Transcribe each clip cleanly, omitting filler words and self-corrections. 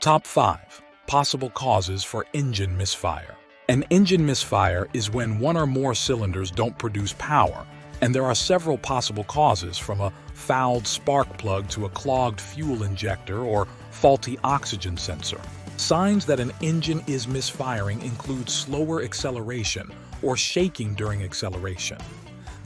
Top 5 Possible Causes for Engine Misfire. An engine misfire is when one or more cylinders don't produce power, and there are several possible causes, from a fouled spark plug to a clogged fuel injector or faulty oxygen sensor. Signs that an engine is misfiring include slower acceleration or shaking during acceleration.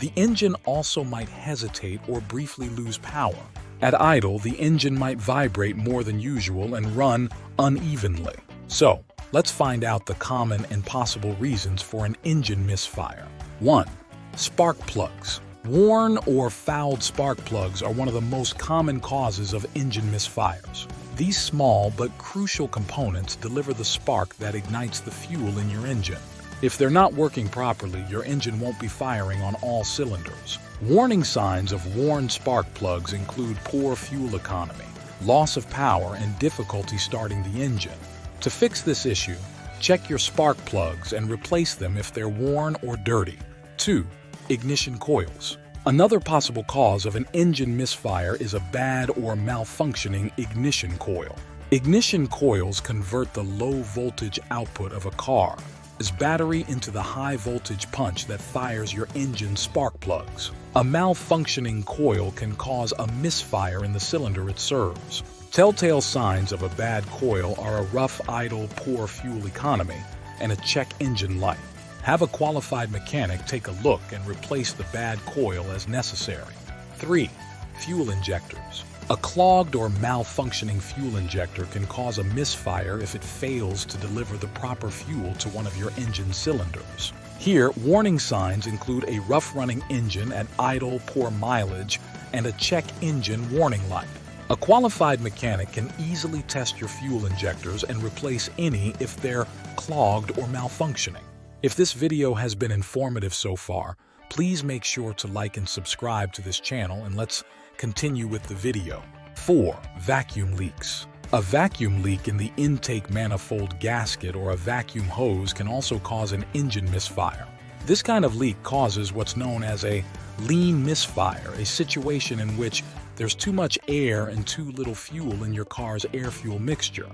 The engine also might hesitate or briefly lose power. At idle, the engine might vibrate more than usual and run unevenly. So, let's find out the common and possible reasons for an engine misfire. 1. Spark plugs. Worn or fouled spark plugs are one of the most common causes of engine misfires. These small but crucial components deliver the spark that ignites the fuel in your engine. If they're not working properly, your engine won't be firing on all cylinders. Warning signs of worn spark plugs include poor fuel economy, loss of power, and difficulty starting the engine. To fix this issue, check your spark plugs and replace them if they're worn or dirty. 2. Ignition coils. Another possible cause of an engine misfire is a bad or malfunctioning ignition coil. Ignition coils convert the low-voltage output of a car's battery into the high-voltage punch that fires your engine's spark plugs. A malfunctioning coil can cause a misfire in the cylinder it serves. Telltale signs of a bad coil are a rough, idle, poor fuel economy, and a check engine light. Have a qualified mechanic take a look and replace the bad coil as necessary. 3. Fuel injectors. A clogged or malfunctioning fuel injector can cause a misfire if it fails to deliver the proper fuel to one of your engine cylinders. Here, warning signs include a rough-running engine at idle, poor mileage, and a check engine warning light. A qualified mechanic can easily test your fuel injectors and replace any if they're clogged or malfunctioning. If this video has been informative so far, please make sure to like and subscribe to this channel, and let's continue with the video. 4. Vacuum leaks. A vacuum leak in the intake manifold gasket or a vacuum hose can also cause an engine misfire. This kind of leak causes what's known as a lean misfire, a situation in which there's too much air and too little fuel in your car's air-fuel mixture.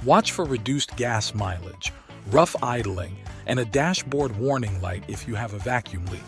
Watch for reduced gas mileage, rough idling, and a dashboard warning light if you have a vacuum leak.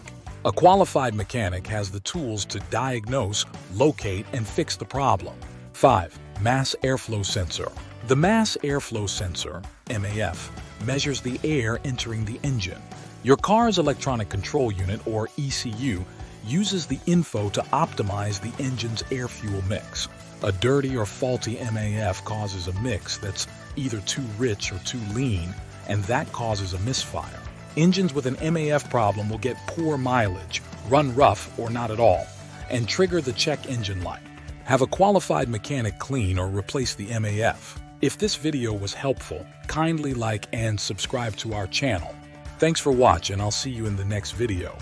A qualified mechanic has the tools to diagnose, locate, and fix the problem. 5. Mass airflow sensor. The mass airflow sensor, MAF, measures the air entering the engine. Your car's electronic control unit, or ECU, uses the info to optimize the engine's air-fuel mix. A dirty or faulty MAF causes a mix that's either too rich or too lean, and that causes a misfire. Engines with an MAF problem will get poor mileage, run rough or not at all, and trigger the check engine light. Have a qualified mechanic clean or replace the MAF. If this video was helpful, kindly like and subscribe to our channel. Thanks for watching, and I'll see you in the next video.